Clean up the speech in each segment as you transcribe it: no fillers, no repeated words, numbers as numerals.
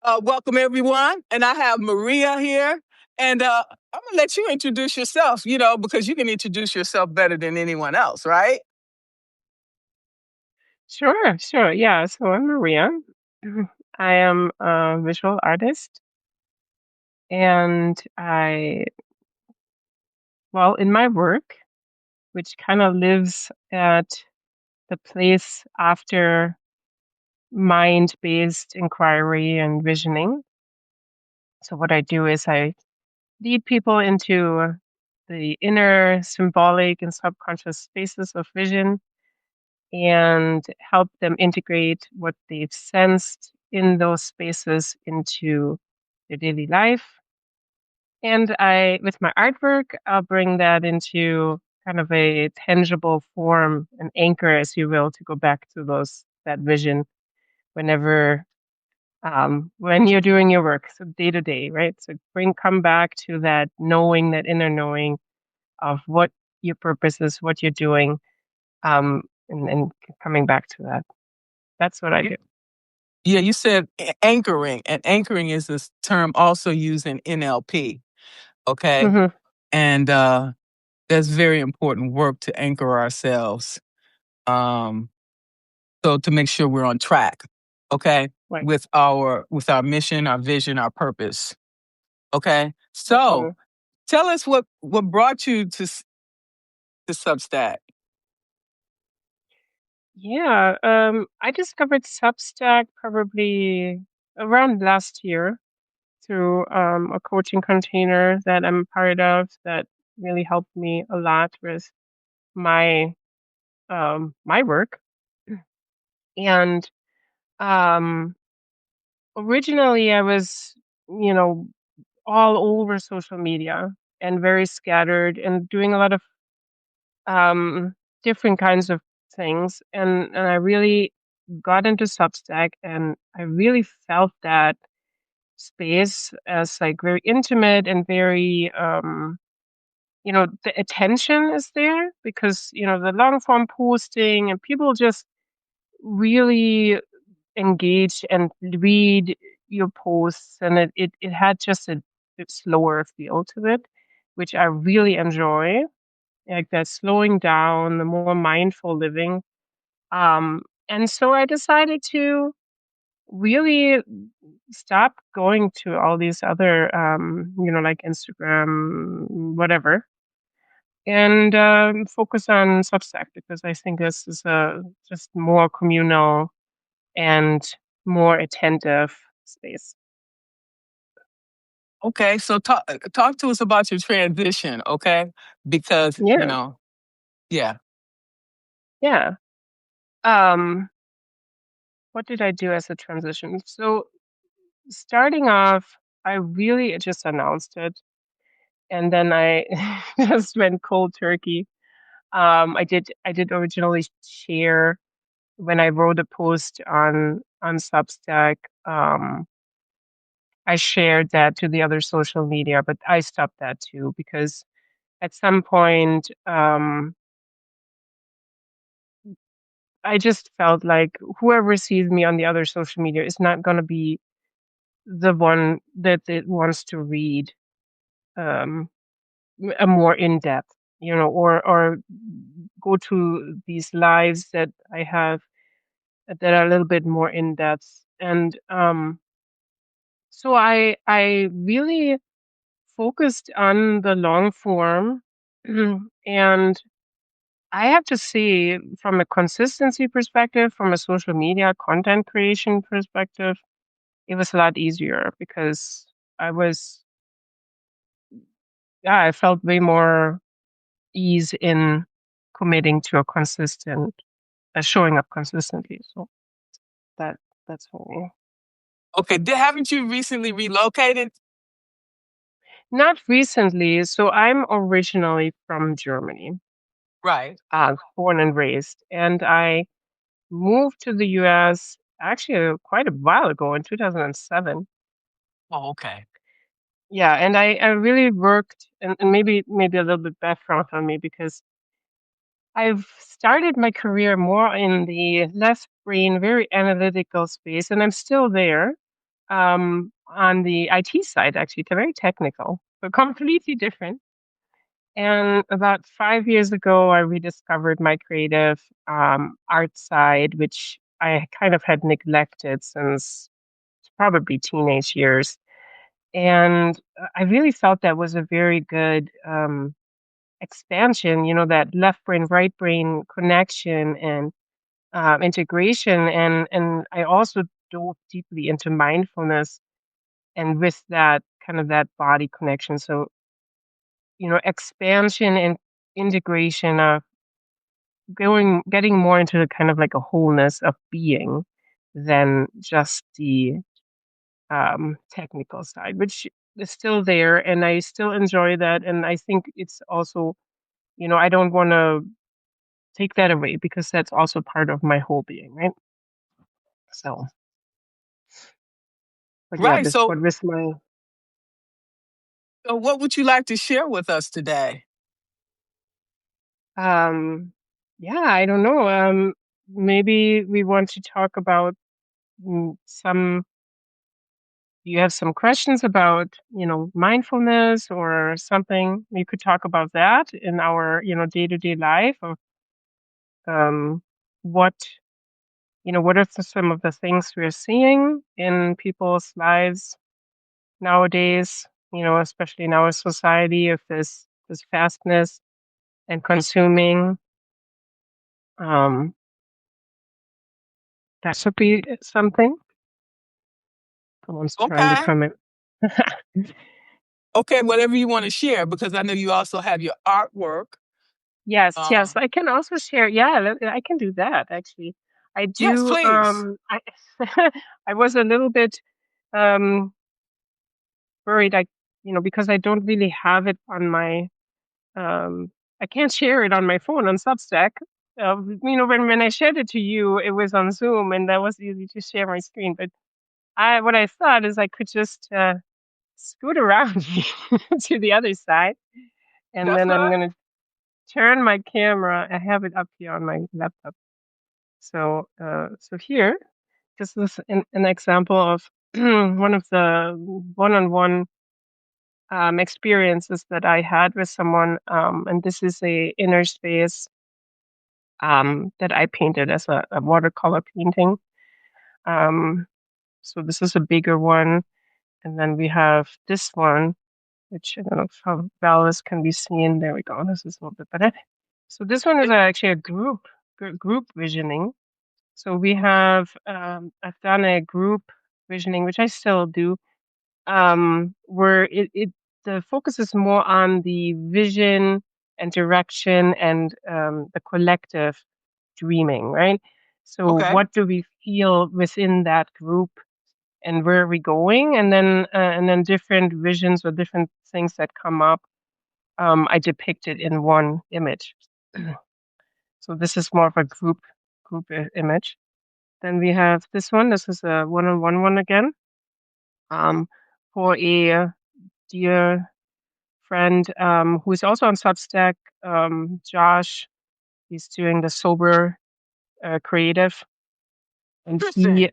Welcome everyone, and I have Maria here, and I'm gonna let you introduce yourself. Because you can introduce yourself better than anyone else, right? Sure, sure. Yeah, so I'm Maria. I am a visual artist, and in my work, which kind of lives at the place after mind-based inquiry and visioning. So what I do is I lead people into the inner symbolic and subconscious spaces of vision and help them integrate what they've sensed in those spaces into their daily life. And with my artwork, I'll bring that into kind of a tangible form, an anchor, as you will, to go back to that vision whenever, when you're doing your work, so day to day, right? So come back to that knowing, that inner knowing of what your purpose is, what you're doing, and coming back to that. That's what I Y- do. Yeah, you said anchoring, and anchoring is this term also used in NLP. Okay, Hmm. and that's very important work to anchor ourselves. Um, so to make sure we're on track. Okay, Right. with our mission, our vision, our purpose. Okay, so Hmm. tell us what brought you to Substack. Yeah. I discovered Substack probably around last year through a coaching container that I'm part of that really helped me a lot with my my work. And um, originally, I was, you know, all over social media and very scattered and doing a lot of um, different kinds of things. And I really got into Substack and I really felt that space as like very intimate and very, the attention is there because, the long form posting and people just really engage and read your posts and it had just a bit slower feel to it, which I really enjoy, like that slowing down, the more mindful living. And so I decided to really stop going to all these other, like Instagram, whatever, and focus on Substack because I think this is a just more communal and more attentive space. Okay, so talk to us about your transition, okay? Because Yeah, yeah. yeah. Um, what did I do as a transition? So starting off, I really just announced it, and then I just went cold turkey. I did originally share when I wrote a post on Substack. I shared that to the other social media, but I stopped that too because at some point, I just felt like whoever sees me on the other social media is not going to be the one that it wants to read um, a more in depth, or go to these lives that I have that are a little bit more in depth. And so I really focused on the long form, and I have to say, from a consistency perspective, from a social media content creation perspective, it was a lot easier because I was, yeah, I felt way more ease in committing to a consistent, showing up consistently. So that that's for me. Okay, haven't you recently relocated? Not recently. So I'm originally from Germany, Right. born and raised, and I moved to the U.S. actually quite a while ago in 2007. Oh, okay. Yeah, and I really worked, and maybe a little bit background on me because I've started my career more in the left brain, very analytical space, and I'm still there. on the IT side, actually. They're very technical, but completely different. And about 5 years ago, I rediscovered my creative art side, which I kind of had neglected since probably teenage years. And I really felt that was a very good expansion, that left brain, right brain connection and integration. And I also dove deeply into mindfulness and with that kind of that body connection. So, expansion and integration of getting more into the kind of like a wholeness of being than just the technical side, which is still there, and I still enjoy that. And I think it's also, I don't want to take that away because that's also part of my whole being, right? So, but yeah, Right. this what was my So what would you like to share with us today? um, yeah, I don't know. Maybe we want to talk about some. Do you have some questions about, mindfulness or something? We could talk about that in our, day-to-day life of um, what, what are some of the things we're seeing in people's lives nowadays, especially in our society of this fastness and consuming. Um, that should be something. Someone's trying to Okay. come in. Okay, whatever you want to share, because I know you also have your artwork. Yes, yes, Um, I can also share. Yeah, I can do that actually. I yes, do. please. I was a little bit um, worried. Because I don't really have it on my. I can't share it on my phone on Substack. When I shared it to you, it was on Zoom, and that was easy to share my screen. But what I thought is I could just scoot around to the other side, and That's then I'm fine. gonna turn my camera. I have it up here on my laptop. So here, this is an example of one of the one-on-one experiences that I had with someone, and this is a inner space that I painted as a watercolor painting. Um, so this is a bigger one, and then we have this one, which I don't know how well this can be seen. There we go. This is a little bit better. So this one is actually a group visioning. So we have, I've done a group visioning, which I still do, where the focus is more on the vision and direction and the collective dreaming, right? So Okay. what do we feel within that group and where are we going? And then different visions or different things that come up, I depict it in one image. So this is more of a group image. Then we have this one. This is a one-on-one one again. Um, for a dear friend who is also on Substack, Josh. He's doing the sober creative, and Interesting.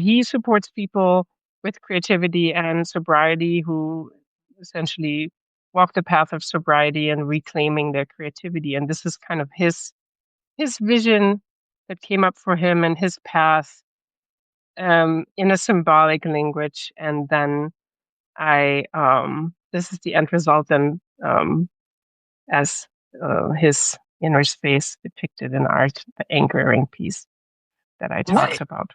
he supports people with creativity and sobriety who essentially walk the path of sobriety and reclaiming their creativity. And this is kind of his vision that came up for him and his path in a symbolic language. And then this is the end result and as his inner space depicted in art, the anchoring piece that I talked What about.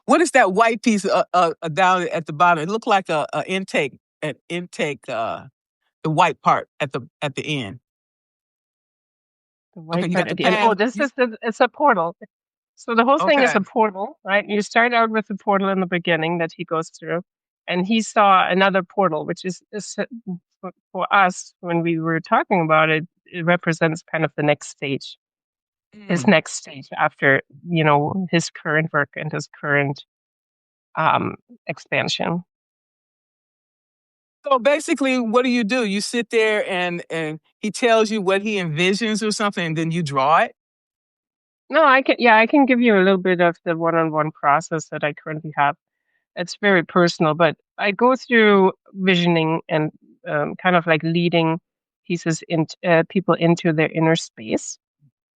what is that white piece down at the bottom? It looked like a intake, the white part at the end. The Okay, white you part got the at the end. Oh, pan. it's a portal. So the whole thing is Okay. a portal, right? You start out with the portal in the beginning that he goes through, and he saw another portal, which is for us when we were talking about it. It represents kind of the next stage, his Mm. next stage after his current work and his current um, expansion. So basically, what do? You sit there and he tells you what he envisions or something, and then you draw it. No, I can give you a little bit of the one-on-one process that I currently have. It's very personal, but I go through visioning and kind of like leading pieces in people into their inner space.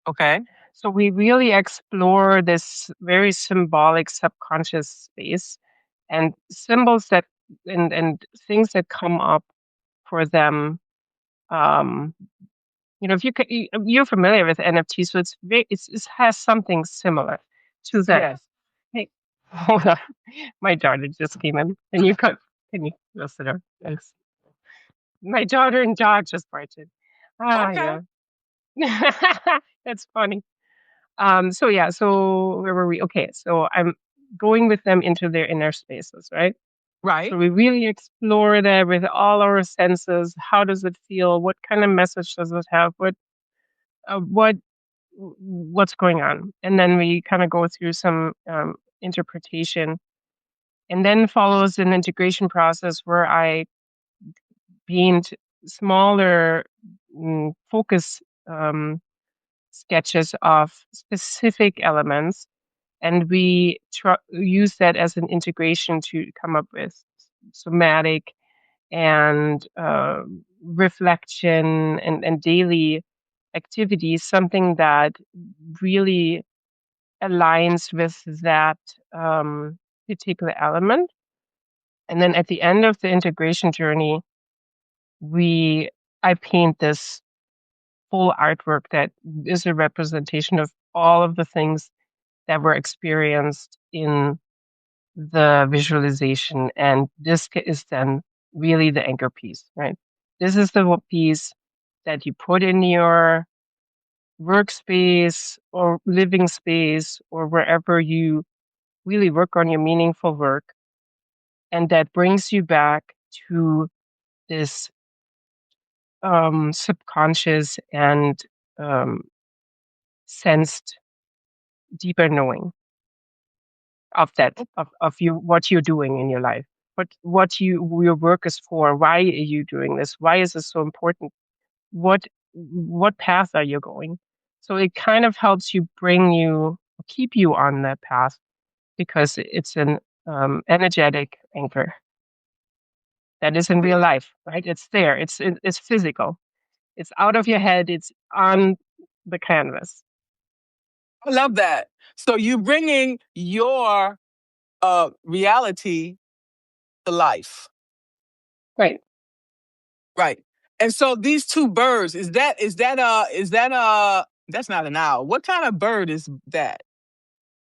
Okay. So we really explore this very symbolic subconscious space and symbols that and things that come up for them. Um, if you're familiar with NFT, so it has something similar to that. Yes. Hey, hold on, my daughter just came in. Can you close the door? Thanks. My daughter and dog just barged in. Ah, Okay. yeah, that's funny. So yeah, so where were we? Okay, so I'm going with them into their inner spaces, right? So Right. we really explore that with all our senses. How does it feel? What kind of message does it have? What's going on? And then we kind of go through some interpretation, and then follows an integration process where I paint smaller focus sketches of specific elements, and we use that as an integration to come up with somatic and reflection and daily activities, something that really aligns with that particular element. And then at the end of the integration journey, we I paint this full artwork that is a representation of all of the things that were experienced in the visualization. And this is then really the anchor piece, right? This is the piece that you put in your workspace or living space or wherever you really work on your meaningful work. And that brings you back to this subconscious and um, sensed deeper knowing of that of you what you're doing in your life, what your work is for, why are you doing this, why is this so important, what what path are you going. So it kind of helps you keep you on that path because it's an energetic anchor that is in real life, right? It's there, it's physical, it's out of your head, it's on the canvas. I love that. So you bringing your reality to life. Right. Right. And so these two birds, that's not an owl. What kind of bird is that?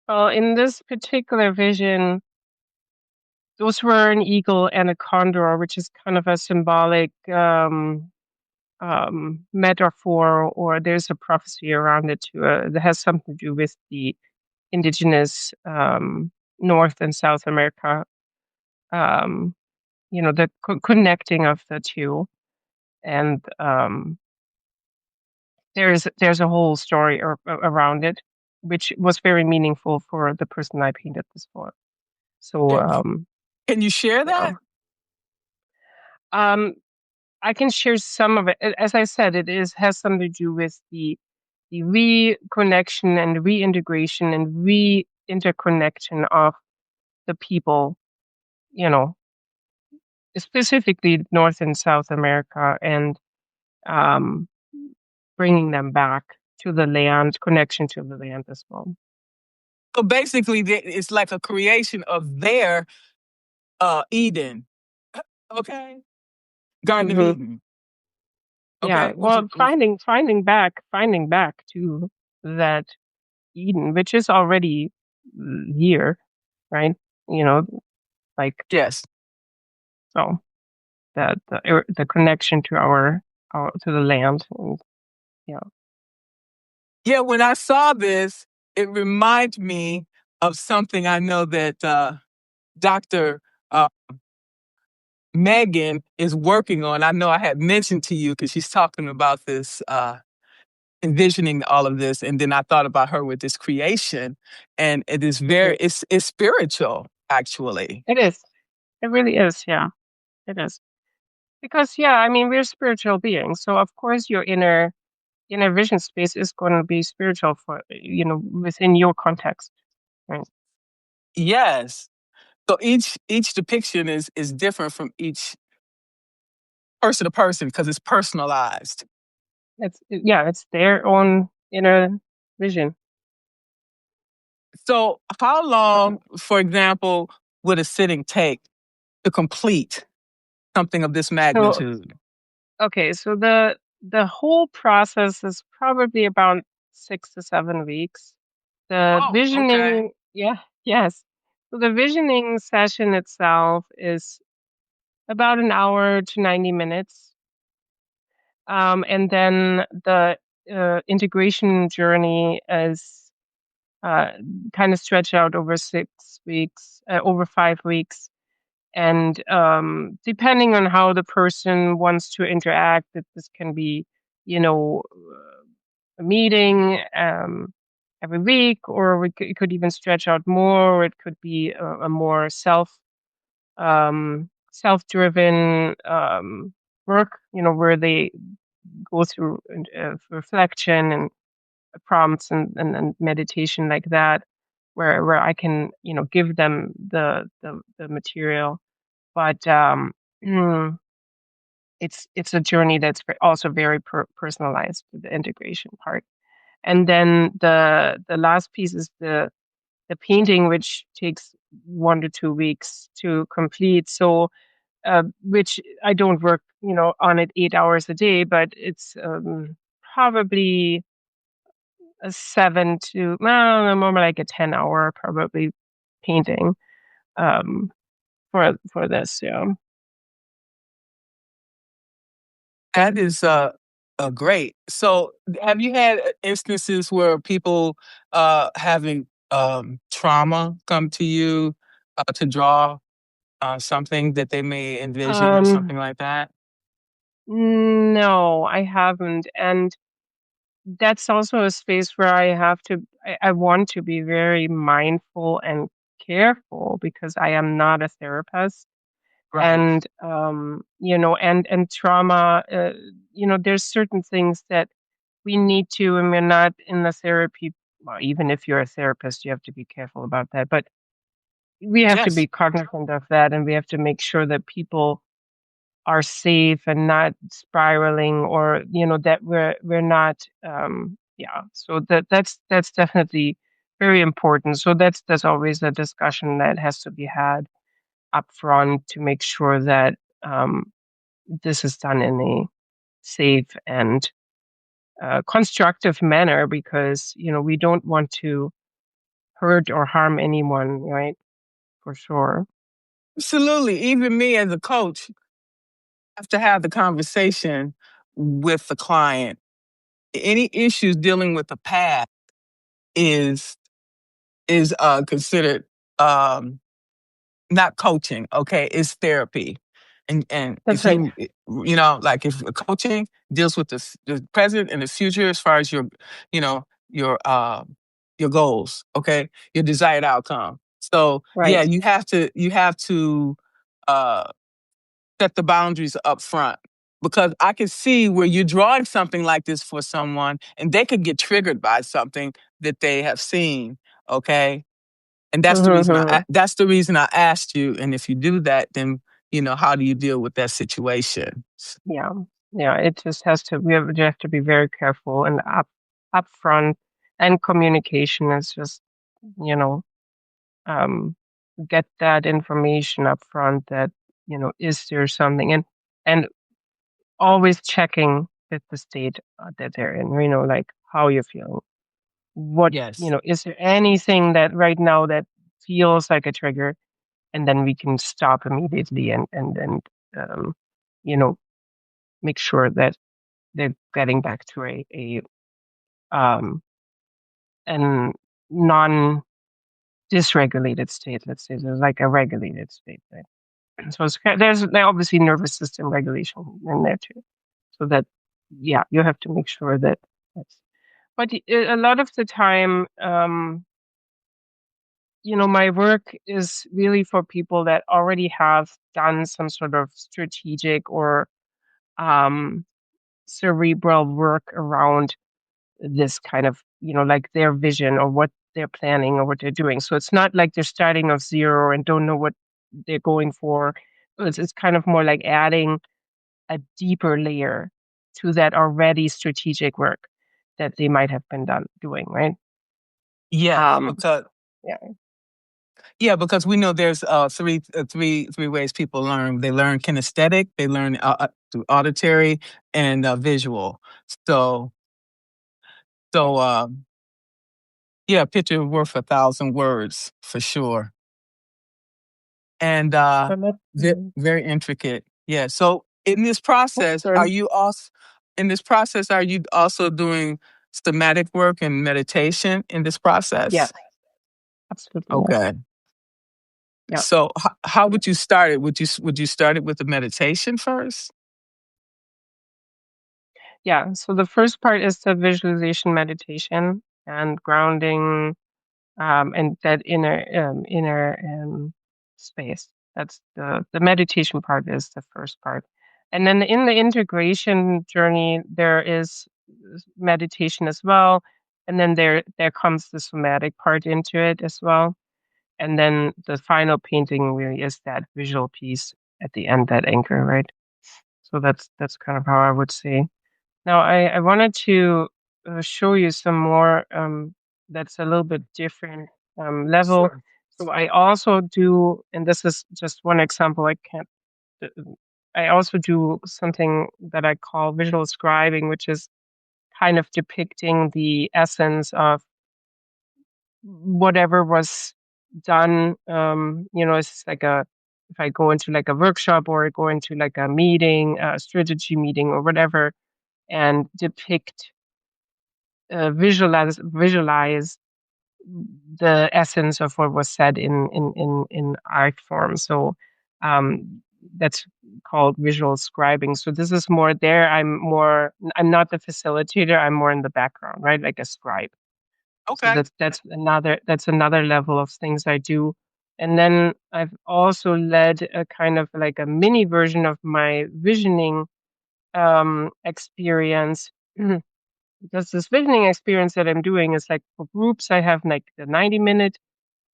Well, in this particular vision, those were an eagle and a condor, which is kind of a symbolic metaphor, or there's a prophecy around it too. That has something to do with the indigenous North and South America. Um, the connecting of the two, and there's a whole story around it, which was very meaningful for the person I painted this for. So Yeah. Can you share yeah. that? Um, I can share some of it. As I said, has something to do with the reconnection and reintegration and reinterconnection of the people, you know, specifically North and South America, and um, bringing them back to the land, connection to the land as well. So basically, it's like a creation of their Eden. Okay. Garden of Hmm. Eden. Yeah, Okay. well, finding back to that Eden, which is already here, right? You know, like Yes. so that the connection to our to the land. And, yeah. Yeah. When I saw this, it reminds me of something I know that Dr. Uh, Megan is working on. I know I had mentioned to you because she's talking about this, envisioning all of this, and then I thought about her with this creation, and it is Mhm. it's spiritual actually. It is. It really is. Yeah, it is. Because yeah, I mean, we're spiritual beings, so of course your inner vision space is going to be spiritual for within your context. Right. Yes. So each depiction is different from each person to person because it's personalized. It's their own inner vision. So how Mhm. long, for example, would a sitting take to complete something of this So magnitude? okay, so the whole process is probably about 6 to 7 weeks. The Oh, okay. visioning, yeah, yes. So the visioning session itself is about an hour to 90 minutes. And then the integration journey is uh, kind of stretched out over 6 weeks, over 5 weeks. And depending on how the person wants to interact, that this can be, a meeting every week, or it could even stretch out more, or it could be a more self-driven work, where they go through reflection and prompts and meditation like that, where I can, give them the material. But mm, it's a journey that's also very personalized with the integration part. And then the last piece is the painting, which takes 1 to 2 weeks to complete. So which I don't work, on it 8 hours a day, but it's probably a 7 to, well, more like a 10 hour probably painting um, for this. Yeah. That is great. So, have you had instances where people having trauma come to you to draw something that they may envision or Um, something like that? no, I haven't, and that's also a space where I want to be very mindful and careful because I am not a therapist. Right. And and trauma, there's certain things that we need to, and we're not in the therapy. Well, even if you're a therapist, you have to be careful about that, but we have to Yes. be cognizant of that, and we have to make sure that people are safe and not spiraling, or that we're not, so that's definitely very important. So that's always a discussion that has to be had up front to make sure that this is done in a safe and constructive manner, because we don't want to hurt or harm anyone, right? For sure. Absolutely. Even me as a coach have to have the conversation with the client. Any issues dealing with the past is considered um, not coaching. Okay, it's therapy. And That's if right. like if coaching deals with the present and the future as far as you know, your goals, okay, your desired outcome. So yeah, Right. you have to uh set the boundaries up front because I can see where you're drawing something like this for someone and they could get triggered by something that they have seen. Okay. And Hmm. that's the reason I asked you. And if you do that, then how do you deal with that situation? Yeah. Yeah. It just has to, we have to be very careful and upfront, and communication is just, you know, um, get that information up front that, is there something, and always checking the state that they're in, like how you're feeling. What, Yes. is there anything that right now that feels like a trigger? And then we can stop immediately, and um, you know, make sure that they're getting back to a um, an non dysregulated state. Let's say there's like a regulated state, right? So there's obviously nervous system regulation in there too. So that, yeah, you have to make sure that that's. But a lot of the time, my work is really for people that already have done some sort of strategic or um, cerebral work around this kind of, like their vision or what they're planning or what they're doing. So it's not like they're starting off zero and don't know what they're going for. It's kind of more like adding a deeper layer to that already strategic work that they might have been doing, right? Yes, Um, because yeah, yeah, because we know there's three ways people learn. They learn kinesthetic, they learn through auditory and visual. So so yeah, picture worth 1,000 words for sure. And but let's very intricate. Yeah. So in this oops, process, sorry. are you also doing somatic work and meditation in this Yeah, process? absolutely. Yes. Okay. Yeah. So how would you start it? Would you start it with the meditation first? Yeah. So the first part is the visualization meditation and grounding, and that inner space. That's the meditation part is the first part. And then in the integration journey, there is meditation as well. And then there comes the somatic part into it as well. And then the final painting really is that visual piece at the end, that anchor, right? So that's kind of how I would say. Now, I wanted to show you some more that's a little bit different level. Sure. So I also do, and this is just one example. Uh, I also do something that I call visual scribing, which is kind of depicting the essence of whatever was done. It's like if I go into like a workshop or go into like a meeting, a strategy meeting or whatever, and depict visualize the essence of what was said in art form. So that's called visual scribing. So this is more there. I'm not the facilitator. I'm more in the background, right? Like a scribe. So Okay. that's another level of things I do. And then I've also led a kind of like a mini version of my visioning experience. Because this visioning experience that I'm doing is like for groups, I have like the 90-minute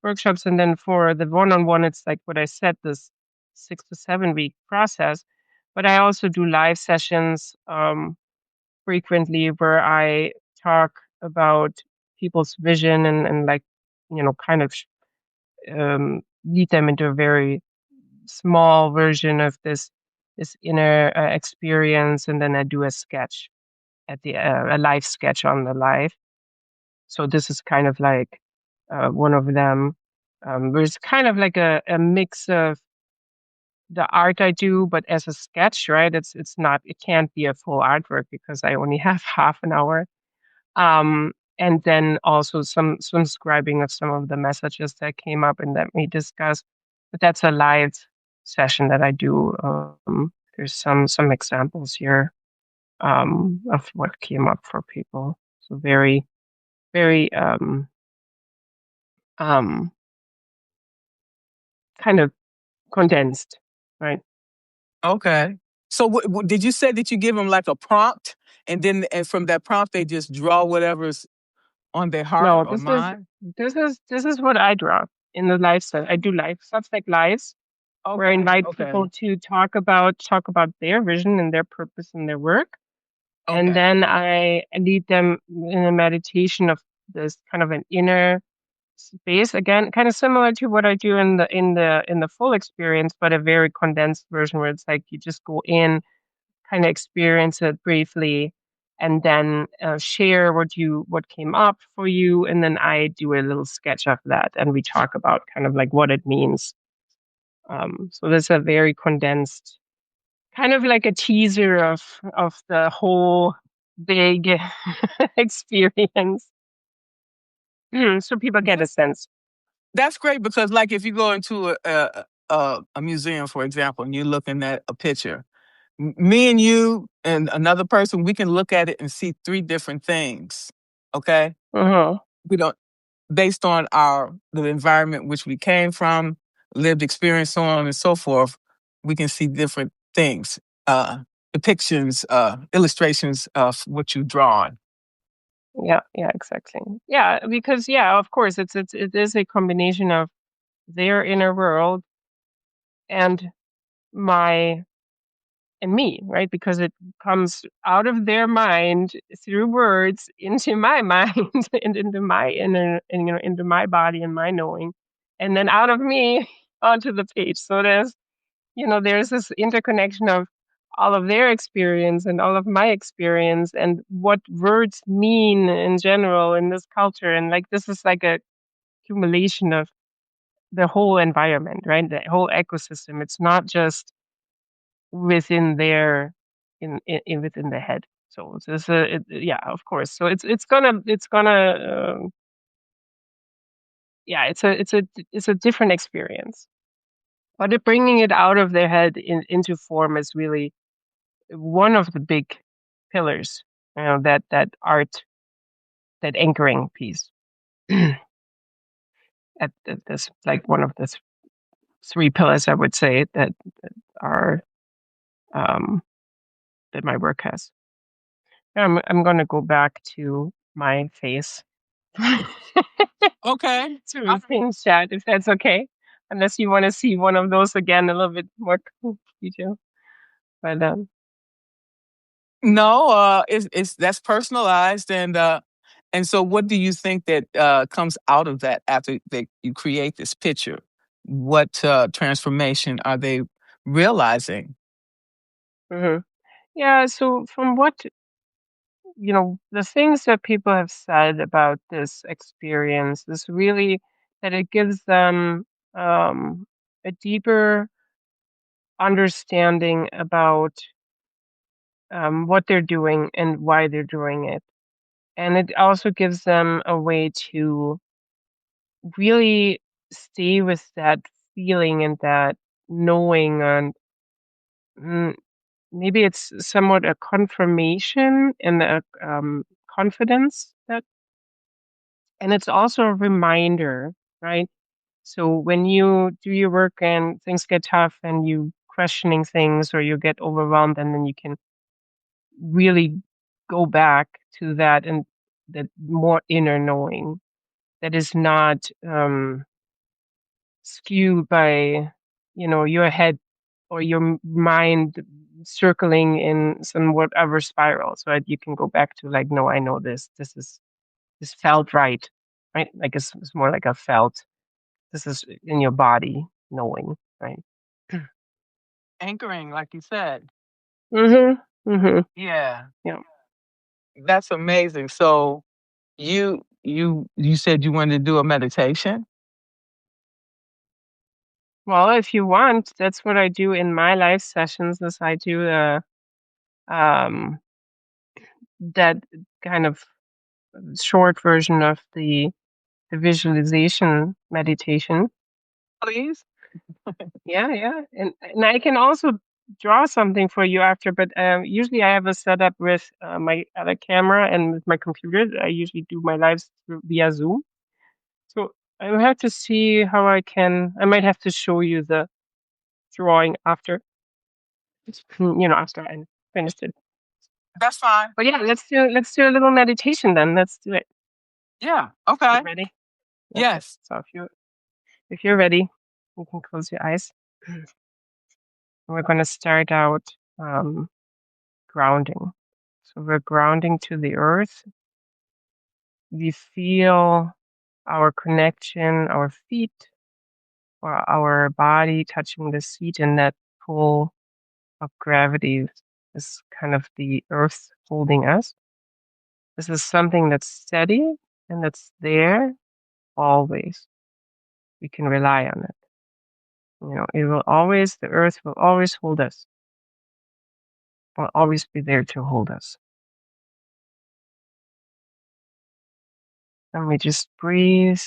workshops. And then for the one on one, it's like what I said, this 6 to 7 week process. But I also do live sessions frequently where I talk about people's vision and like, kind of lead them into a very small version of this inner experience. And then I do a sketch at the a live sketch on the live. So this is kind of like one of them. Where it's kind of like a mix of the art I do, but as a sketch, right? It can't be a full artwork because I only have half an hour. And then also some scribing of some of the messages that came up and that we discussed. But that's a live session that I do. There's some examples here of what came up for people. So very, very um, kind of condensed, right? Okay. So did you say that you give them like a prompt, and from that prompt they just draw whatever's on their heart No, or mind? this is what I draw in the live set. I do live Substack lives where I Okay. invite Okay. people to talk about their vision and their purpose and their work, and Okay. then I lead them in a meditation of this kind of an inner space again, kind of similar to what I do in the full experience, but a very condensed version where it's like you just go in, kind of experience it briefly, and then share what came up for you, and then I do a little sketch of that, and we talk about kind of like what it means. So there's a very condensed, kind of like a teaser of the whole big experience, so people get a sense. That's great because, like, if you go into a museum, for example, and you're looking at a picture, me and you and another person, we can look at it and see three different things. Okay, Uh-huh. we don't based on the environment which we came from, lived experience, so on and so forth. We can see different things, depictions, illustrations of what you've drawn. Yeah, yeah, exactly. Yeah, because yeah, of course, it is a combination of their inner world and my and me, right? Because it comes out of their mind through words into my mind and into my inner, and into my body and my knowing, and then out of me onto the page. So there's this interconnection of all of their experience and all of my experience and what words mean in general in this culture. And like this is like a accumulation of the whole environment, right? The whole ecosystem. It's not just within their in within the head. So it's yeah, of course. So it's gonna yeah, it's a different experience. But bringing it out of their head into form is really one of the big pillars. That art, that anchoring piece. At this like one of the three pillars, I would say that are um, that my work has. I'm gonna go back to my face Okay. to the thing chat, if that's okay. Unless you want to see one of those again, a little bit more detail. But No, it's that's personalized, and so what do you think that comes out of that after that you create this picture? What transformation are they realizing? mhm. Yeah. So from what the things that people have said about this experience is really that it gives them a deeper understanding about what they're doing and why they're doing it. And it also gives them a way to really stay with that feeling and that knowing, and mm, maybe it's somewhat a confirmation and a confidence, that, and it's also a reminder, right? So when you do your work and things get tough and you questioning things or you get overwhelmed, and then you can really go back to that, and that more inner knowing that is not skewed by your head or your mind circling in some whatever spiral, so that you can go back to like, no, I know this felt right, right? Like it's more like a felt, this is in your body knowing, right? Anchoring, like you said. Mhm. Mhm. Yeah, Yeah. that's amazing. So you said you wanted to do a meditation. Well, if you want, that's what I do in my live sessions. Is I do um that kind of short version of the visualization meditation. Please. Yeah, yeah, and I can also draw something for you after. But usually I have a setup with my other camera and with my computer. I usually do my lives via Zoom. So I will have to see how I can. I might have to show you the drawing after, after I finished it. That's fine. But yeah, let's do a little meditation then. Let's do it. Yeah. You Okay. ready? Okay. Yes. So if you're ready, you can close your eyes. And we're gonna start out um, grounding. So we're grounding to the earth. We feel our connection, our feet or our body touching the seat, and that pull of gravity is kind of the earth holding us. This is something that's steady and that's there always. We can rely on it. The earth will always hold us, will always be there to hold us. And we just breathe.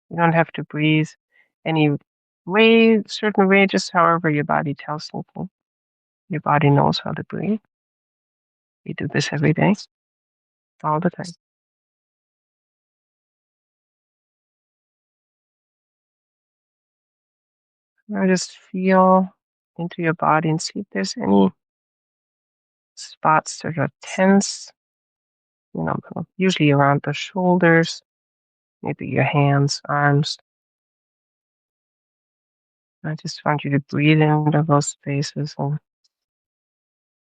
You don't have to breathe any certain way, just however your body tells you to. Your body knows how to breathe. We do this every day, all the time. Now just feel into your body and see if there's any spots that are tense, usually around the shoulders, maybe your hands, arms. I just want you to breathe into those spaces. And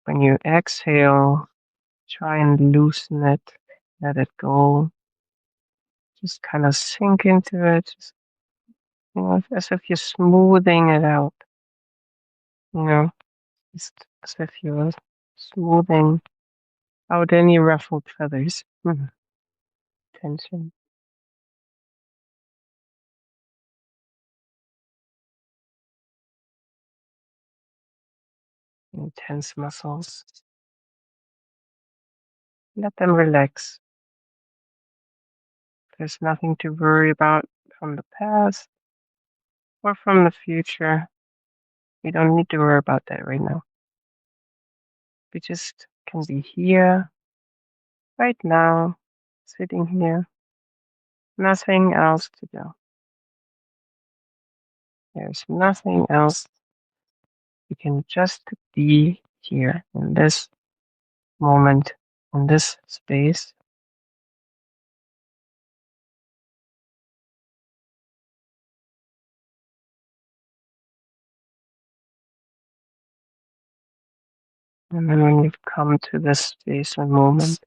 when you exhale, try and loosen it, let it go. Just kind of sink into it, just, as if you're smoothing it out, you know, just as if you're smoothing out any ruffled feathers. Tension, tense muscles. Let them relax. There's nothing to worry about from the past or from the future. We don't need to worry about that right now. We just can be here, right now, sitting here. Nothing else to do. There's nothing else. We can just be here in this moment, in this space. And then when you've come to this space and moment,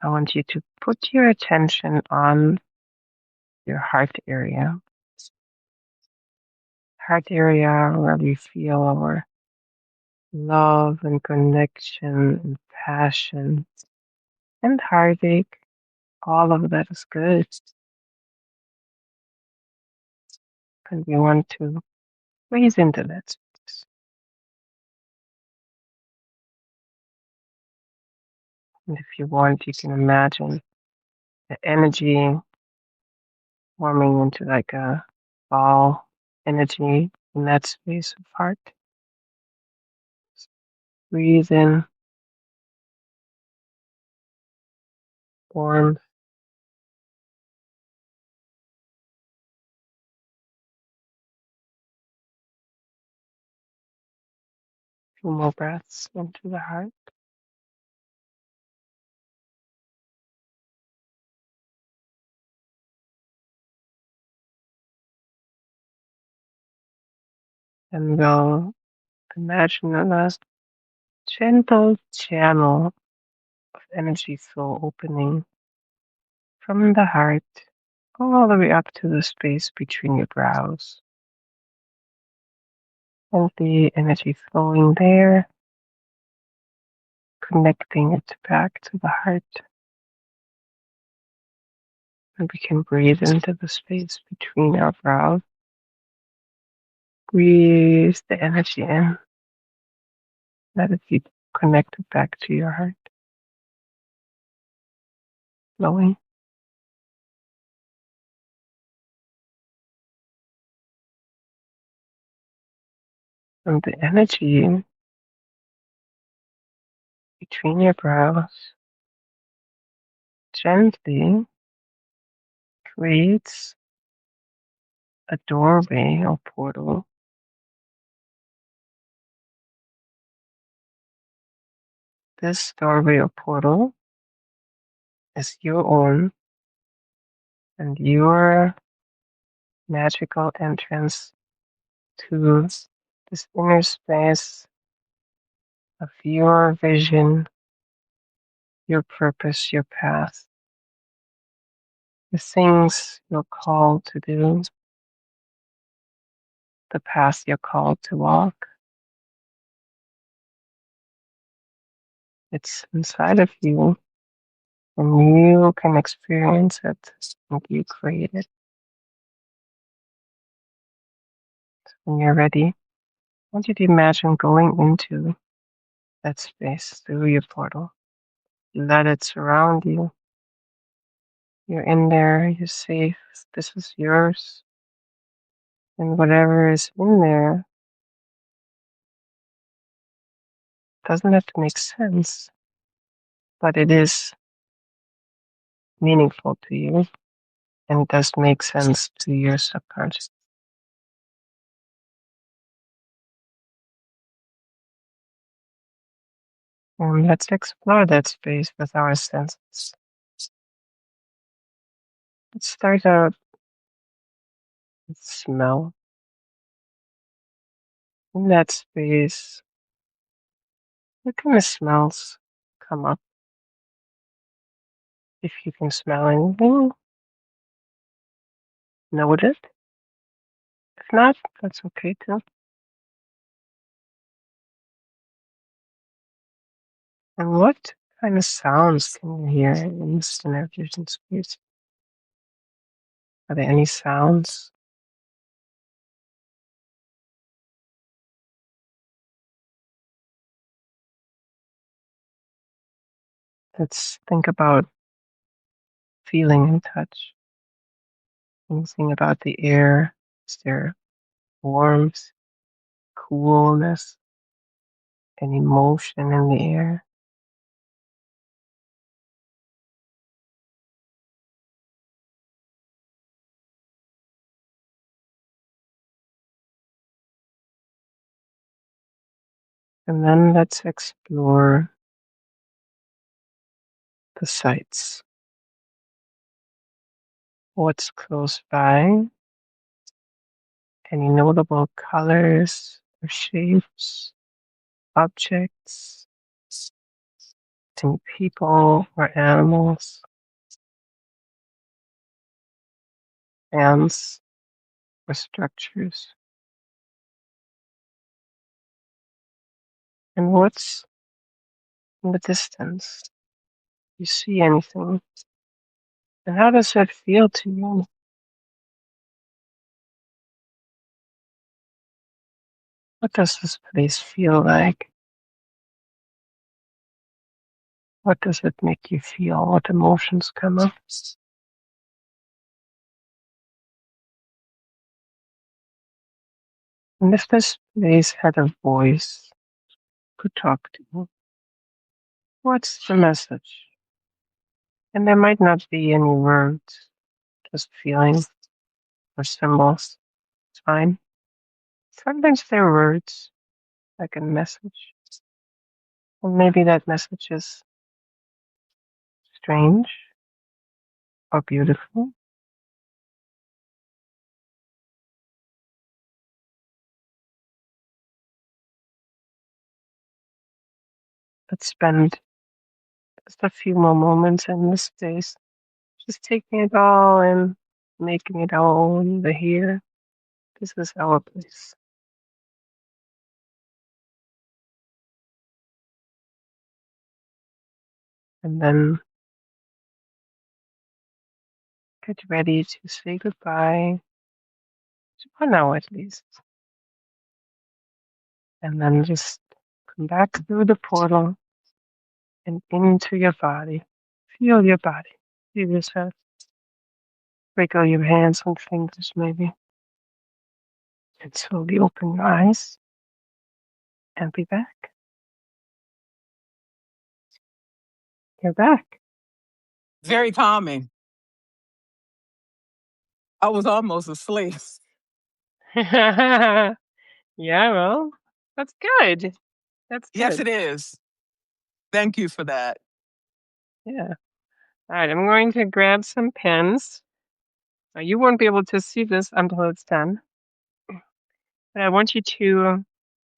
I want you to put your attention on your heart area. Heart area where we feel our love and connection and passion and heartache. All of that is good. And we want to breathe into that space. And if you want, you can imagine the energy forming into like a ball energy in that space of heart. Breathe in warmth. Few more breaths into the heart. And we'll imagine a gentle channel of energy flow opening from the heart all the way up to the space between your brows. And the energy flowing there, connecting it back to the heart. And we can breathe into the space between our brows. Breathe the energy in. Let it be connected back to your heart. Flowing. And the energy between your brows gently creates a doorway or portal. This doorway or portal is your own and your magical entrance to this inner space of your vision, your purpose, your path, the things you're called to do, the path you're called to walk. It's inside of you, and you can experience it and you create it. When you're ready, I want you to imagine going into that space through your portal. Let it surround you. You're in there, you're safe. This is yours. And whatever is in there doesn't have to make sense, but it is meaningful to you and does make sense to your subconscious. And let's explore that space with our senses. Let's start out with smell. In that space, what kind of smells come up? If you can smell anything, note it. If not, that's okay too. And what kind of sounds can you hear in this inner vision space? Are there any sounds? Let's think about feeling and touch. Anything about the air? Is there warmth, coolness, any motion in the air? And then let's explore the sights. What's close by? Any notable colors or shapes, objects, any people or animals, ants or structures? And what's in the distance? You see anything? And how does that feel to you? What does this place feel like? What does it make you feel? What emotions come up? And if this place had a voice, could talk to you, what's the message? And there might not be any words, just feelings or symbols. It's fine. Sometimes there are words, like a message. And maybe that message is strange or beautiful. Let's spend just a few more moments in this space, just taking it all in, making it our own, the here. This is our place. And then get ready to say goodbye, for now at least. And then just come back through the portal and into your body. Feel your body. Feel yourself. Wiggle your hands and fingers, maybe. And slowly open your eyes and be back. You're back. Very calming. I was almost asleep. Yeah, well, that's good. That's Yes, good. it is. Thank you for that. Yeah. All right, I'm going to grab some pens. Now, you won't be able to see this until it's done, but I want you to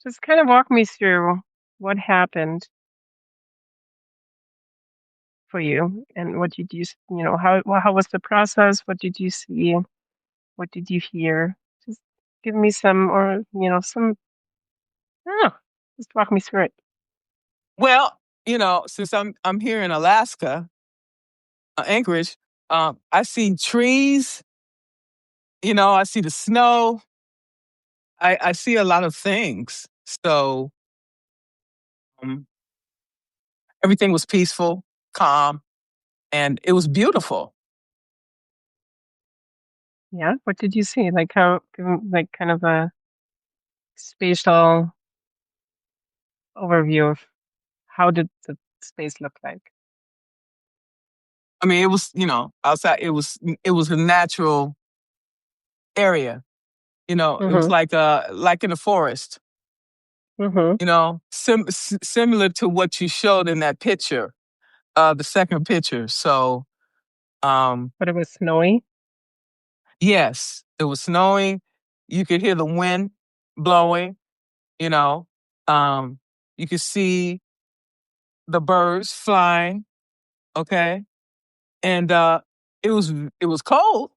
just kind of walk me through what happened for you and what did you, how was the process? What did you see? What did you hear? Just give me some, or, I don't know, just walk me through it. Well, since I'm here in Alaska, Anchorage, I see trees. I see the snow. I see a lot of things. So um, everything was peaceful, calm, and it was beautiful. Yeah. What did you see? Like how, like kind of a spatial overview of how did the space look like? I mean, it was, outside. It was a natural area. It was Mm-hmm. like in a forest. Mm-hmm. Similar to what you showed in that picture, the second picture. So, But it was snowy. yes, it was snowing. You could hear the wind blowing. you know. Um, you could see the birds flying, okay? And it was cold,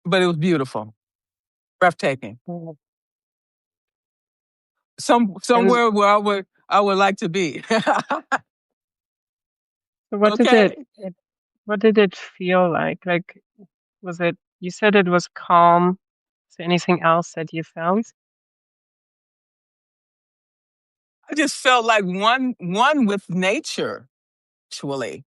but it was beautiful, breathtaking. Mhm. And Somewhere where I would like to be. so what did Okay. what did it feel like? Like, was it, you said it was calm. Is there anything else that you felt? I just felt like one with nature, actually.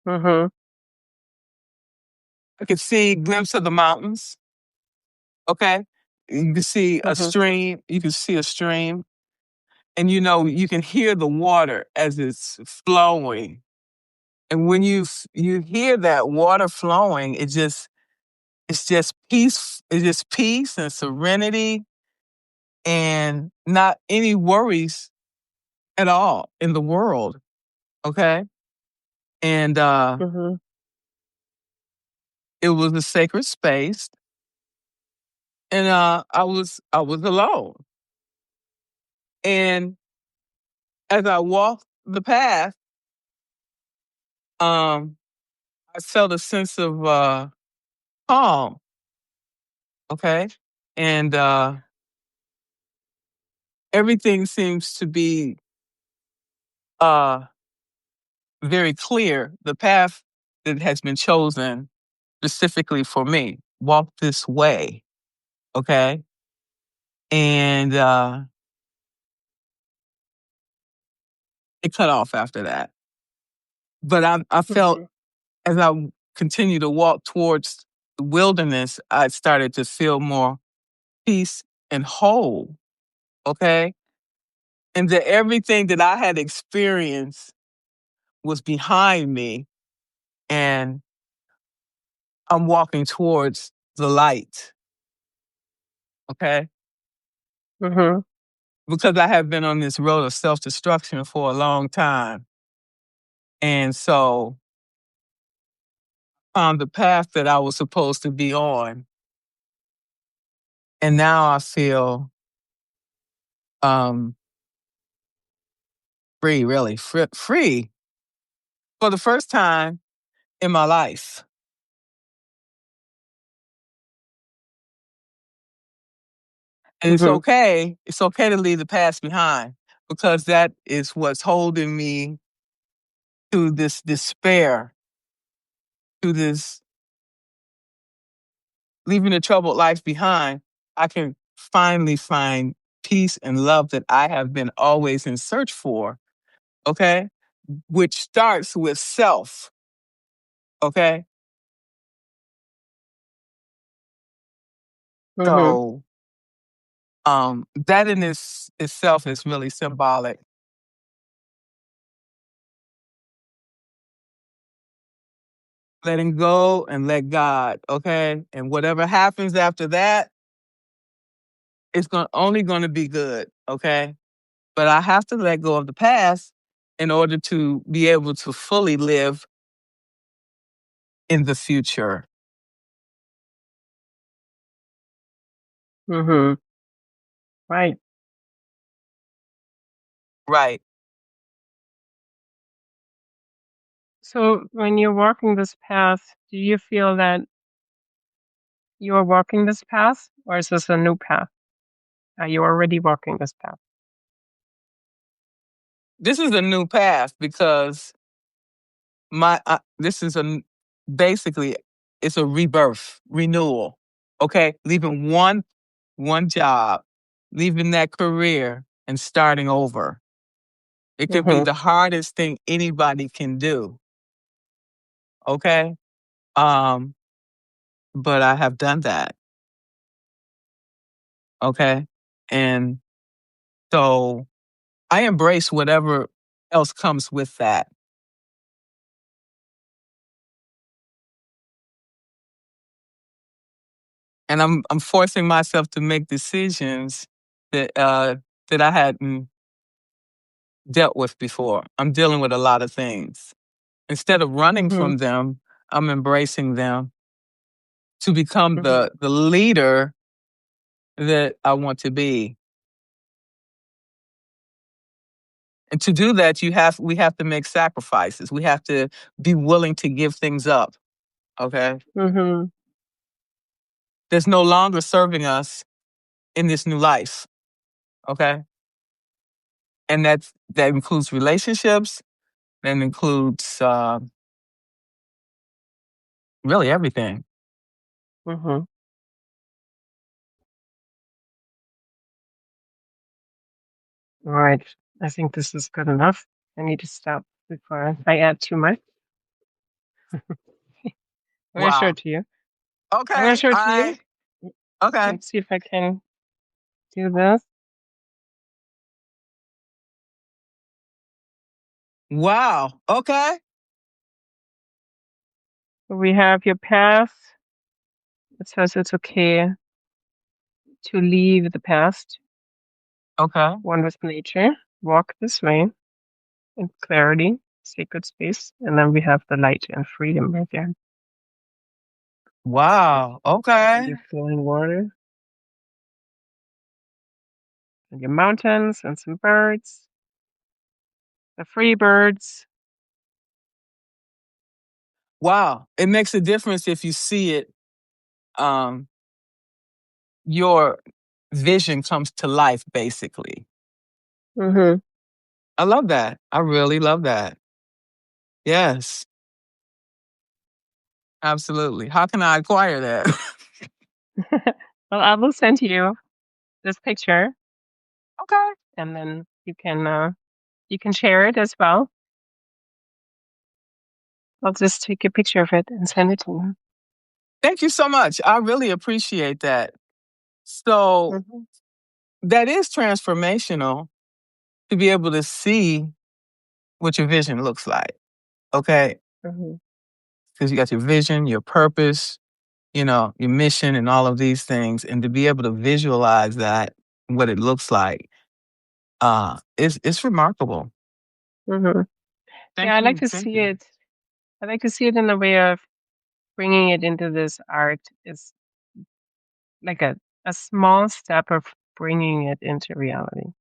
Mm-hmm. I could see a glimpse of the mountains. Okay. You can see a Mm-hmm. stream. You can see a stream. And you know, you can hear the water as it's flowing. And when you hear that water flowing, it's just peace. It's just peace and serenity and not any worries at all in the world. Okay. And Mm-hmm. it was a sacred space. And I was alone. And as I walked the path, um, I felt a sense of calm. Okay. And everything seems to be uh very clear. The path that has been chosen specifically for me. Walk this way. Okay. And it cut off after that. But I felt Mm-hmm. as I continued to walk towards the wilderness, I started to feel more peace and whole. Okay. And that everything that I had experienced was behind me. And I'm walking towards the light. Okay. Mm-hmm. Because I have been on this road of self destruction for a long time. And so found the path that I was supposed to be on. And now I feel um, free, really free for the first time in my life. And it's Mm-hmm. okay. It's okay to leave the past behind because that is what's holding me to this despair, to this leaving a troubled life behind. I can finally find peace and love that I have been always in search for. Okay. Which starts with self. Okay. Mm-hmm. So that in itself is really symbolic. Letting go and let God, okay? And whatever happens after that, it's only going to be good, okay? But I have to let go of the past in order to be able to fully live in the future. Mm-hmm. Right. Right. So when you're walking this path, do you feel that you're walking this path, or is this a new path? Are you already walking this path? This is a new path because this is basically it's a rebirth, renewal. Okay? Leaving one job, leaving that career and starting over. It could be Mm-hmm. the hardest thing anybody can do. Okay. Um, but I have done that. Okay. And so I embrace whatever else comes with that. And I'm forcing myself to make decisions that I hadn't dealt with before. I'm dealing with a lot of things. Instead of running Mm-hmm. from them, I'm embracing them to become Mm-hmm. the leader that I want to be. And to do that, we have to make sacrifices. We have to be willing to give things up. Okay. Mm-hmm. There's no longer serving us in this new life. Okay. And that includes relationships. That includes really everything. Mm-hmm. All right. I think this is good enough. I need to stop before I add too much. I'm going to show Wow. it to you. I'm going to Okay. show it All to you. right. Okay. Let's see if I can do this. Wow. Okay. We have your path. It says it's okay to leave the past, Okay. one with nature, walk this way in clarity, sacred space, and then we have the light and freedom right there. Wow. Okay. Your flowing water, and your mountains, and some birds, the free birds. Wow. It makes a difference if you see it. Um, your vision comes to life, basically. Mm-hmm. I love that. I really love that. Yes, absolutely. How can I acquire that? Well, I will send you this picture, Okay. and then you can share it as well. I'll just take a picture of it and send it to you. Thank you so much. I really appreciate that. So Mm-hmm. that is transformational to be able to see what your vision looks like. Okay. Mm-hmm. Because you got your vision, your purpose, your mission and all of these things. And to be able to visualize that, what it looks like, it's remarkable. Mm-hmm. Yeah, Thank I like you. to Thank see you. it. I like to see it in the way of bringing it into this art is like a small step of bringing it into reality.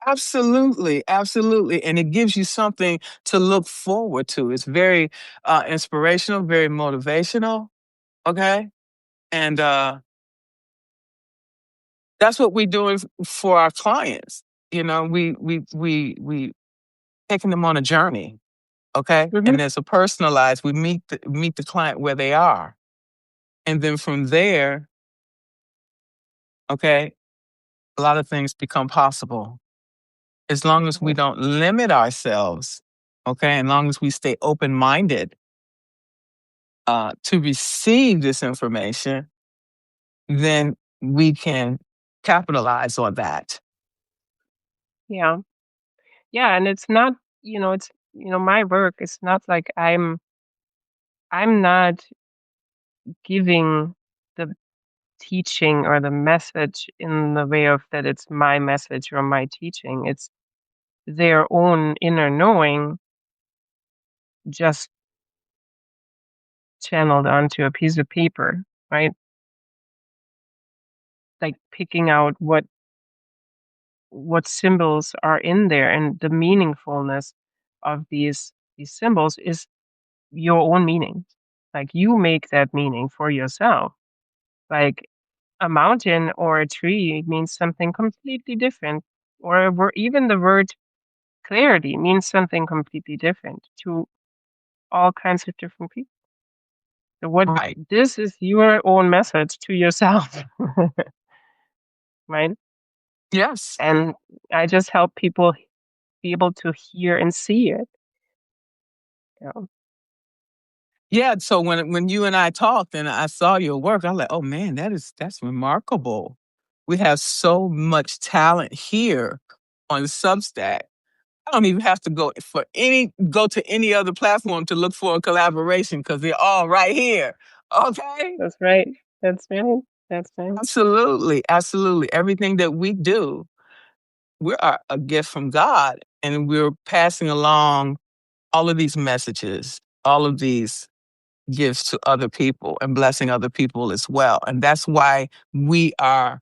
Absolutely, absolutely. And it gives you something to look forward to. It's very inspirational, very motivational. Okay. And that's what we're doing for our clients. We taking them on a journey. Okay. Mm-hmm. And there's a personalized, we meet the client where they are. And then from there, okay, a lot of things become possible. As long as we don't limit ourselves, okay, as long as we stay open minded to receive this information, then we can capitalize on that. Yeah. Yeah. And it's not, it's, my work is not like I'm not giving the teaching or the message in the way of that it's my message or my teaching. It's their own inner knowing just channeled onto a piece of paper, right? Like picking out what symbols are in there and the meaningfulness of these symbols is your own meaning. Like you make that meaning for yourself. Like a mountain or a tree means something completely different, or even the word clarity means something completely different to all kinds of different people. So what Right. this is your own message to yourself, right? Yes. And I just help people be able to hear and see it. You Yeah. So when you and I talked and I saw your work, I'm like, oh man, that's remarkable. We have so much talent here on Substack. I don't even have to go to any other platform to look for a collaboration because they're all right here. Okay. That's right. That's right. That's right. Absolutely. Absolutely. Everything that we do, we're a gift from God and we're passing along all of these messages, all of these gifts to other people and blessing other people as well. And that's why we are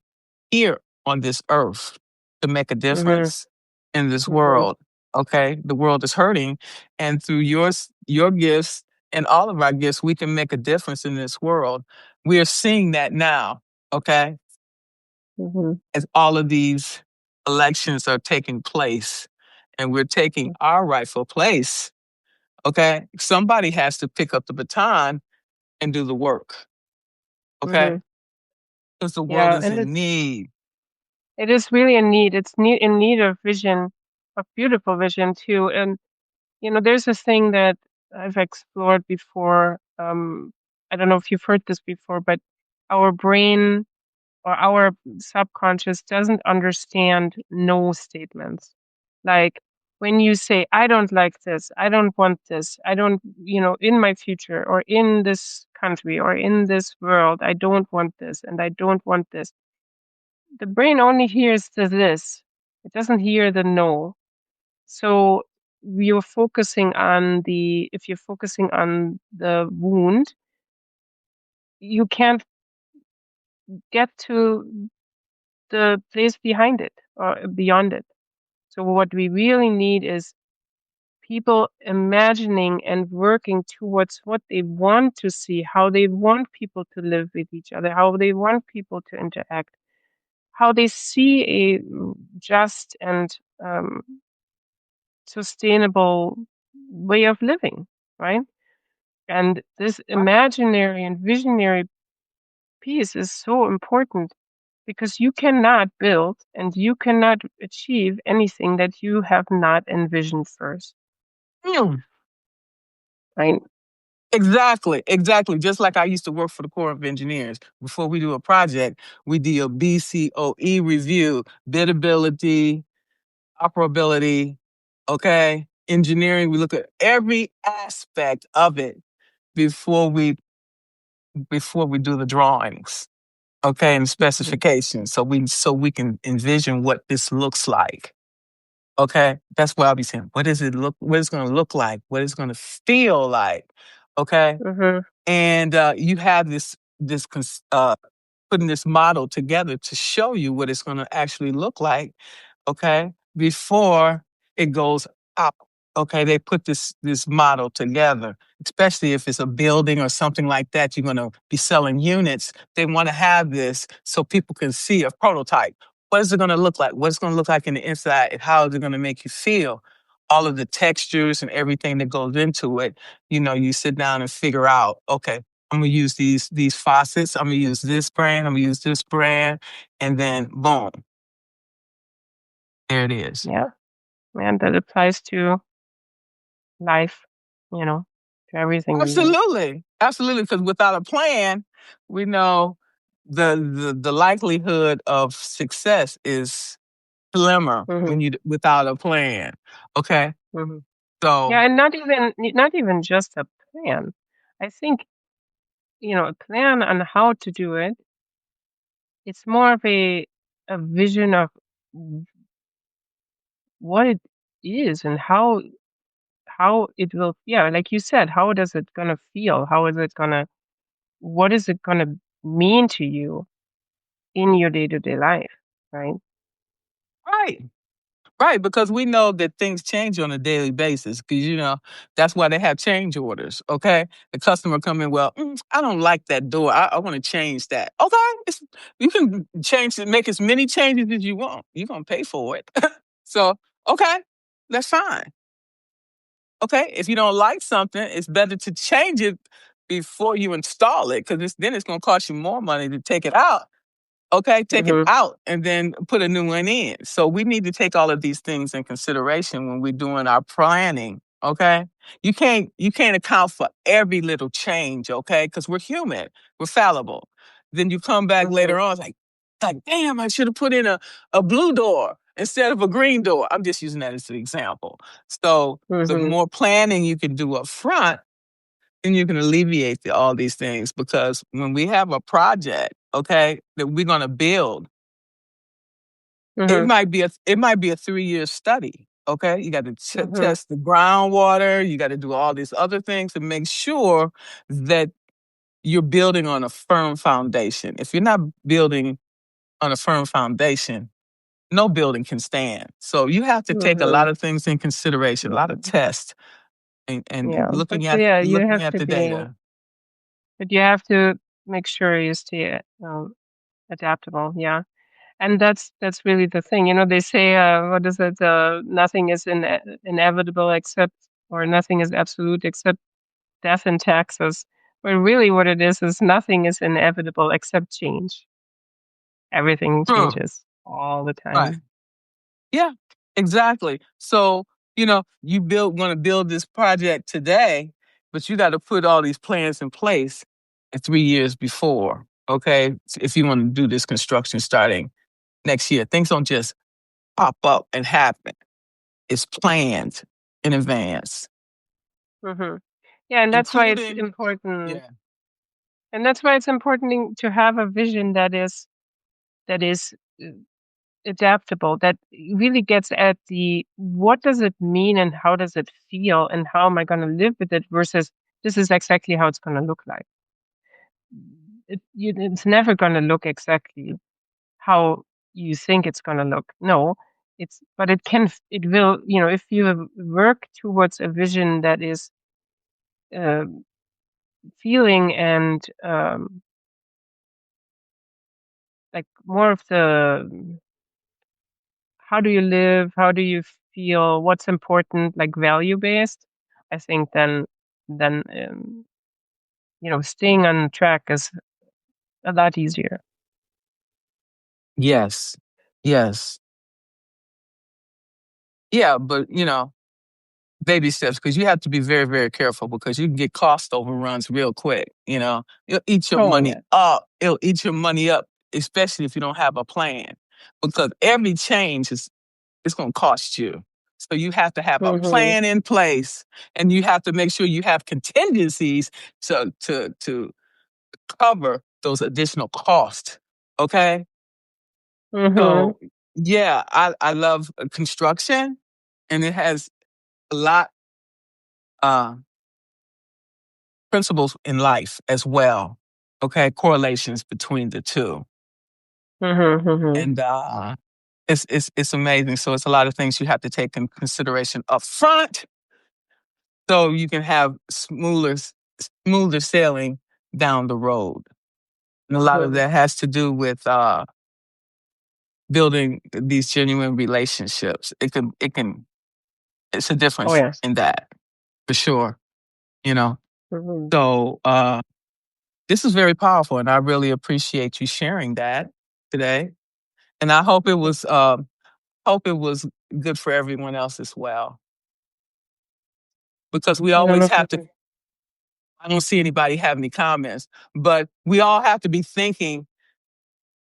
here on this earth to make a Mhm. difference in this Mhm. world. Okay. The world is hurting. And through your gifts and all of our gifts, we can make a difference in this world. We are seeing that now. Okay. Mhm. As all of these elections are taking place and we're taking our rightful place. Okay. Somebody has to pick up the baton and do the work. Okay. Mhm. Because the world Yeah, is and in need. it is really in need. It's in need of vision, of beautiful vision too. And there's this thing that I've explored before. I don't know if you've heard this before, but our brain or our subconscious doesn't understand no statements. Like when you say, I don't like this, I don't want this, I don't, in my future or in this country or in this world, I don't want this and I don't want this. The brain only hears the this, it doesn't hear the no. So if you're focusing on the wound, you can't get to the place behind it or beyond it. So what we really need is people imagining and working towards what they want to see, how they want people to live with each other, how they want people to interact, how they see a just and sustainable way of living, right? And this imaginary and visionary piece is so important because you cannot build and you cannot achieve anything that you have not envisioned first, Mm, right? exactly. Exactly. Just like I used to work for the Corps of Engineers. Before we do a project, we do a BCOE review, bidability, operability, okay? Engineering, we look at every aspect of it before we do the drawings, okay, and Mhm. specifications. So we can envision what this looks like. Okay, that's what I'll be saying. What it's going to look like? What it's going to feel like? Okay, Mhm. and you have this putting this model together to show you what it's going to actually look like. Okay, before it goes out. Okay, they put this model together, especially if it's a building or something like that. You're going to be selling units. They want to have this so people can see a prototype. What is it going to look like? What's it going to look like in the inside? And how is it going to make you feel? All of the textures and everything that goes into it. You sit down and figure out. Okay, I'm gonna use these faucets. I'm gonna use this brand. I'm gonna use this brand, and then boom, there it is. Yeah, and that applies to life, to everything we do. Absolutely, absolutely. Because without a plan, we know the likelihood of success is slimmer Mhm. without a plan. Okay, Mhm. so Yeah, and not even just a plan. I think a plan on how to do it. It's more of a vision of what it is and how it will. Yeah, like you said, how does it gonna feel? How is it gonna? What is it gonna mean to you in your day-to-day life, right? right. Right, because we know that things change on a daily basis. Because that's why they have change orders. Okay, the customer come in. Well, I don't like that door. I want to change that. Okay, you can change it, make as many changes as you want. You're gonna pay for it. So okay, that's fine. Okay, if you don't like something, it's better to change it before you install it because then it's gonna cost you more money to take it out. Okay, take it Mhm. out and then put a new one in. So we need to take all of these things in consideration when we're doing our planning. Okay, you can't account for every little change. Okay, because we're human, we're fallible. Then you come back later Mhm. on, it's like damn, I should have put in a blue door instead of a green door. I'm just using that as an example. So the Mhm. more planning you can do up front, then you can alleviate all these things because when we have a project, okay, that we're going to build, it Mhm. might be a 3-year study. Okay, you got to Mhm. test the groundwater. You got to do all these other things to make sure that you're building on a firm foundation. If you're not building on a firm foundation, no building can stand. So you have to take a lot Mhm. of things in consideration, a lot of tests, and Yeah, but looking at yeah, you looking have at to the be, data. but you have to make sure you stay adaptable. Yeah. And that's really the thing. They say, what is it? Nothing is inevitable except, or nothing is absolute except death and taxes. But really, what it is nothing is inevitable except change. Everything True. changes all the Right. time. Yeah, exactly. So, you want to build this project today, but you got to put all these plans in place 3 years before. Okay. If you want to do this construction starting next year, things don't just pop up and happen. It's planned in advance, Hmm. Yeah, and that's why it's including, important. yeah. And that's why it's important to have a vision that is uh, adaptable, that really gets at the what does it mean and how does it feel and how am I going to live with it versus this is exactly how it's going to look like. It's never going to look exactly how you think it's going to look. No, but it will, if you work towards a vision that is uh, feeling and like more of the how do you live, how do you feel, what's important, like value based, I think then staying on track is a lot easier. Yes. Yes. Yeah, but baby steps, because you have to be very, very careful because you can get cost overruns real quick. It'll eat your Oh money yeah. up. It'll eat your money up, especially if you don't have a plan, because every change is it's going to cost you. So you have to have a Mhm. plan in place, and you have to make sure you have contingencies to cover those additional costs. Okay, Mhm. so yeah, I love construction, and it has a lot uh principles in life as well. Okay, correlations between the two, Mhm. Mhm. and it's amazing. So it's a lot of things you have to take in consideration up front, so you can have smoother sailing down the road. And a lot of Mhm. that has to do with building these genuine relationships. It's a Oh difference yes. in that for sure. You know, Mhm. so this is very powerful, and I really appreciate you sharing that today. And I hope it was good for everyone else as well, because we Yeah, always no have to. problem. I don't see anybody have any comments, but we all have to be thinking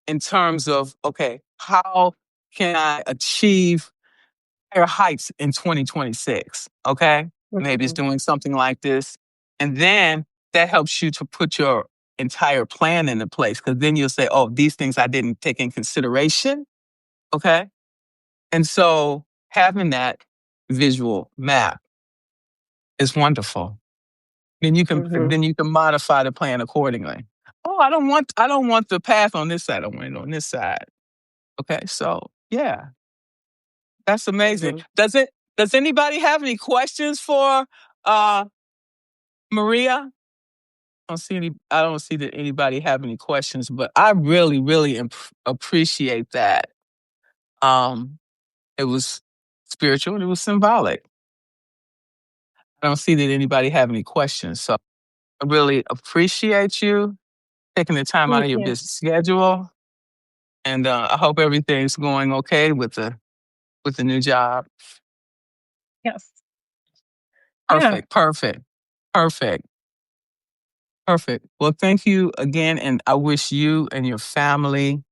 in terms of, okay, how can I achieve higher heights in 2026? Okay, maybe it's Mhm. doing something like this, and then that helps you to put your entire plan into place, because then you'll say, oh, these things I didn't take in consideration. Okay, and so having that visual map is wonderful. Then you can Mhm. then you can modify the plan accordingly. Oh, I don't want the path on this side. I want it on this side. Okay, so yeah, that's amazing. Mhm. Does anybody have any questions for uh Maria? I don't see that anybody have any questions, but I really, really appreciate that. Um, it was spiritual and it was symbolic. I don't see that anybody have any questions, so I really appreciate you taking the time out of Thank your you. busy schedule, and I hope everything's going okay with the new job. Yes. Yeah. Perfect, perfect, perfect, perfect. Well, thank you again, and I wish you and your family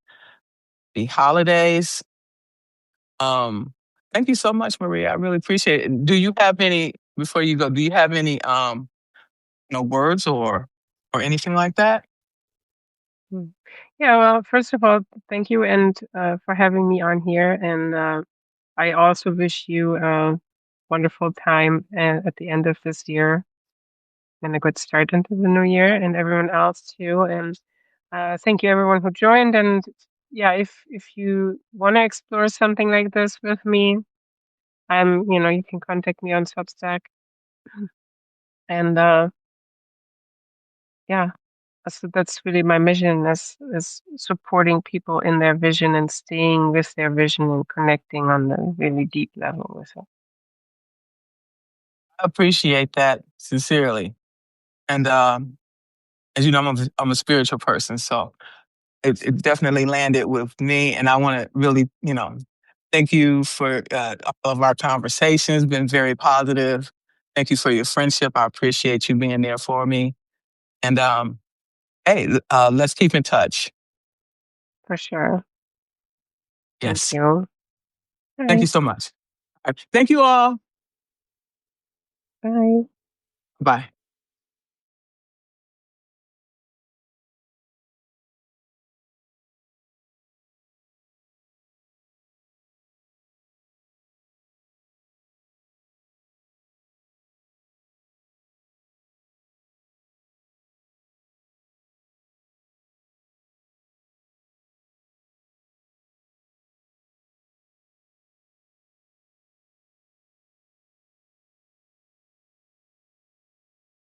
the holidays. Um, Thank you so much, Maria. I really appreciate it. Do you have any before you go? Do you have any words or anything like that? Mm. Yeah, well, first of all, thank you and for having me on here. And I also wish you a wonderful time at the end of this year and a good start into the new year, and everyone else too. And thank you everyone who joined. And yeah, if you want to explore something like this with me, you can contact me on Substack. And yeah, that's really my mission is supporting people in their vision and staying with their vision and connecting on the really deep level with it. I appreciate that sincerely. And as you know, I'm a spiritual person, so it definitely landed with me. And I want to really, thank you for all of our conversations. Been very positive. Thank you for your friendship. I appreciate you being there for me. And hey, let's keep in touch. For sure. Thank Yes. you. Thank you Bye. so much. Thank you all. Bye. Bye.